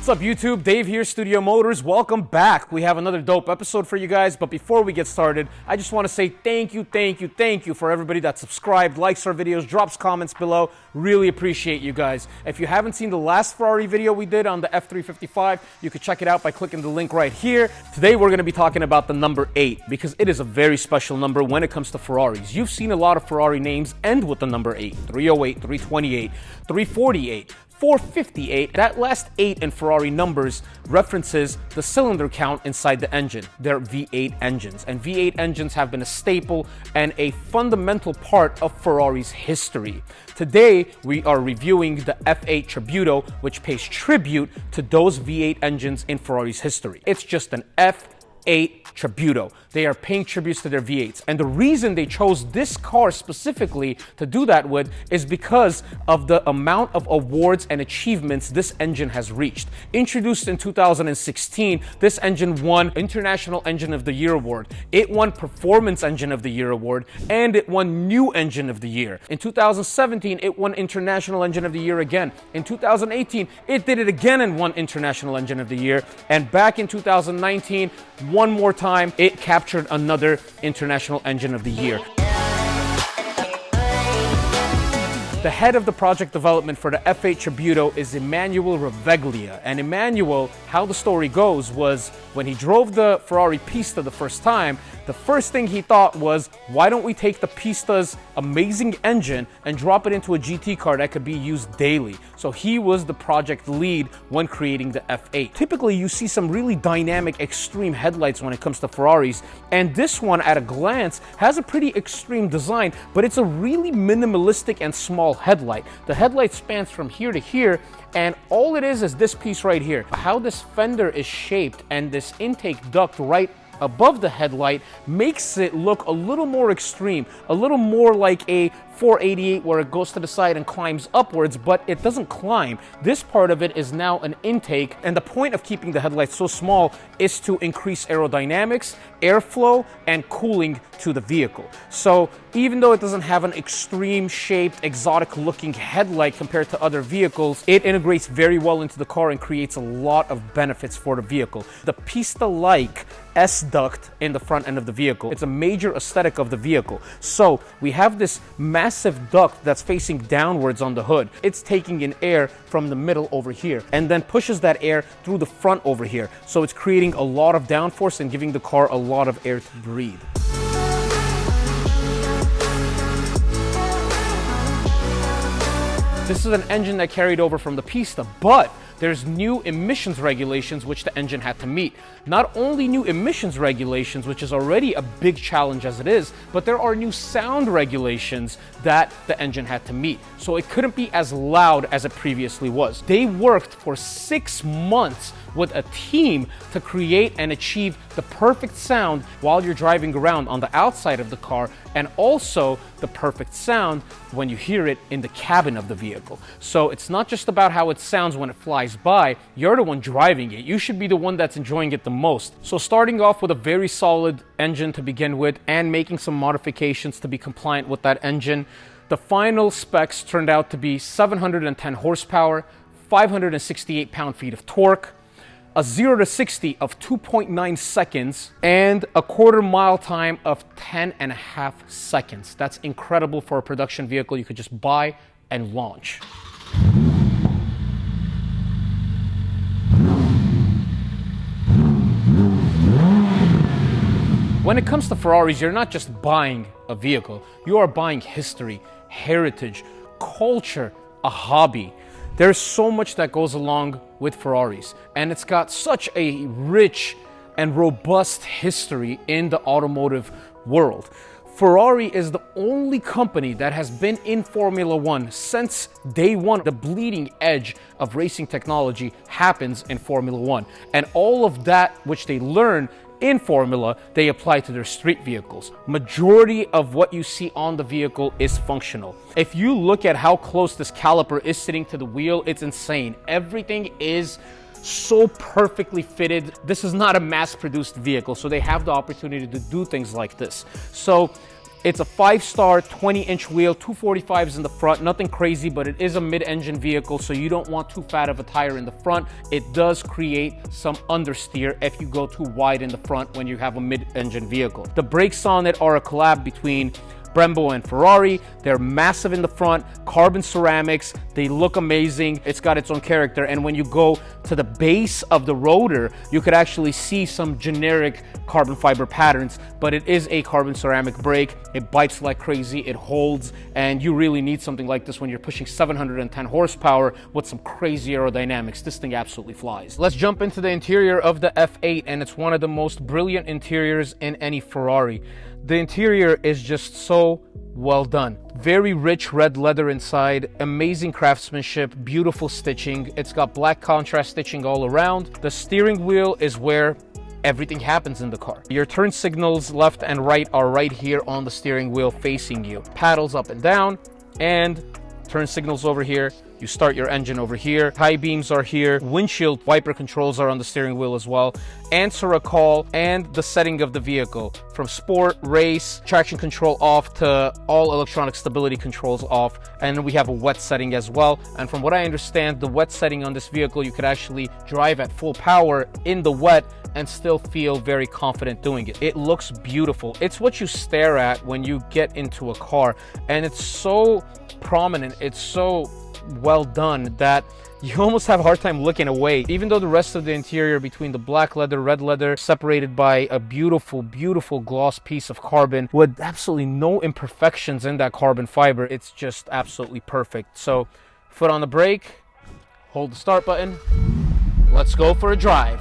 What's up YouTube? Dave here, Studio Motors. Welcome back. We have another dope episode for you guys, but before we get started, I just want to say thank you for everybody that subscribed, likes our videos, drops comments below. Really appreciate you guys. If you haven't seen the last Ferrari video we did on the F355, you can check it out by clicking the link right here. Today we're going to be talking about the number 8 because it is a very special number when it comes to Ferraris. You've seen a lot of Ferrari names end with the number 8, 308, 328, 348. 458. That last 8 in Ferrari numbers references the cylinder count inside the engine. They're V8 engines, and V8 engines have been a staple and a fundamental part of Ferrari's history. Today, we are reviewing the F8 Tributo, which pays tribute to those V8 engines in Ferrari's history. It's just an F8 Tributo. They are paying tributes to their V8s. And the reason they chose this car specifically to do that with is because of the amount of awards and achievements this engine has reached. Introduced in 2016, this engine won International Engine of the Year award. It won Performance Engine of the Year award, and it won New Engine of the Year. In 2017, it won International Engine of the Year again. In 2018, it did it again and won International Engine of the Year. And back in 2019, one more time, it captured another International Engine of the Year. The head of the project development for the F8 Tributo is Emanuele Raveglia. And Emanuele, how the story goes, was when he drove the Ferrari Pista the first time, the first thing he thought was, why don't we take the Pista's amazing engine and drop it into a GT car that could be used daily? So he was the project lead when creating the F8. Typically, you see some really dynamic, extreme headlights when it comes to Ferraris. And this one, at a glance, has a pretty extreme design, but it's a really minimalistic and small headlight. The headlight spans from here to here, and all it is this piece right here. How this fender is shaped and this intake duct right above the headlight makes it look a little more extreme, a little more like a 488 where it goes to the side and climbs upwards, but it doesn't climb. This part of it is now an intake, and the point of keeping the headlights so small is to increase aerodynamics, airflow, and cooling to the vehicle. So even though it doesn't have an extreme shaped, exotic looking headlight compared to other vehicles, it integrates very well into the car and creates a lot of benefits for the vehicle. The Pista-like S-duct in the front end of the vehicle, it's a major aesthetic of the vehicle. So we have this massive duct that's facing downwards on the hood. It's taking in air from the middle over here and then pushes that air through the front over here. So it's creating a lot of downforce and giving the car a lot of air to breathe. This is an engine that carried over from the Pista, but there's new emissions regulations which the engine had to meet. Not only new emissions regulations, which is already a big challenge as it is, but there are new sound regulations that the engine had to meet. So it couldn't be as loud as it previously was. They worked for 6 months with a team to create and achieve the perfect sound while you're driving around on the outside of the car, and also the perfect sound when you hear it in the cabin of the vehicle. So it's not just about how it sounds when it flies by, you're the one driving it. You should be the one that's enjoying it the most. So starting off with a very solid engine to begin with and making some modifications to be compliant with that engine, the final specs turned out to be 710 horsepower, 568 pound-feet of torque, a 0 to 60 of 2.9 seconds, and a quarter-mile time of 10.5 seconds. That's incredible for a production vehicle you could just buy and launch. When it comes to Ferraris, you're not just buying a vehicle, you are buying history, heritage, culture, a hobby. There's so much that goes along with Ferraris, and it's got such a rich and robust history in the automotive world. Ferrari is the only company that has been in Formula One since day one. The bleeding edge of racing technology happens in Formula One, and all of that which they learn in Formula, they apply to their street vehicles. Majority of what you see on the vehicle is functional. If you look at how close this caliper is sitting to the wheel, it's insane. Everything is so perfectly fitted. This is not a mass-produced vehicle, so they have the opportunity to do things like this. So It's a 5-star 20-inch wheel, 245s in the front, nothing crazy, but it is a mid-engine vehicle, so you don't want too fat of a tire in the front. It does create some understeer if you go too wide in the front when you have a mid-engine vehicle. The brakes on it are a collab between Brembo and Ferrari. They're massive in the front, carbon ceramics, they look amazing. It's got its own character, and when you go to the base of the rotor, you could actually see some generic carbon fiber patterns, but it is a carbon ceramic brake. It bites like crazy, it holds, and you really need something like this when you're pushing 710 horsepower with some crazy aerodynamics. This thing absolutely flies. Let's jump into the interior of the F8, and it's one of the most brilliant interiors in any Ferrari. The interior is just so well done. Very rich red leather inside, amazing craftsmanship, beautiful stitching. It's got black contrast stitching all around. The steering wheel is where everything happens in the car. Your turn signals left and right are right here on the steering wheel facing you. Paddles up and down, and turn signals over here. You start your engine over here. High beams are here. Windshield wiper controls are on the steering wheel as well. Answer a call, and the setting of the vehicle from sport, race, traction control off to all electronic stability controls off. And then we have a wet setting as well. And from what I understand, the wet setting on this vehicle, you could actually drive at full power in the wet and still feel very confident doing it. It looks beautiful. It's what you stare at when you get into a car, and it's so prominent, it's so well done that you almost have a hard time looking away. Even though the rest of the interior between the black leather, red leather, separated by a beautiful, beautiful gloss piece of carbon with absolutely no imperfections in that carbon fiber, it's just absolutely perfect. So foot on the brake, hold the start button, let's go for a drive.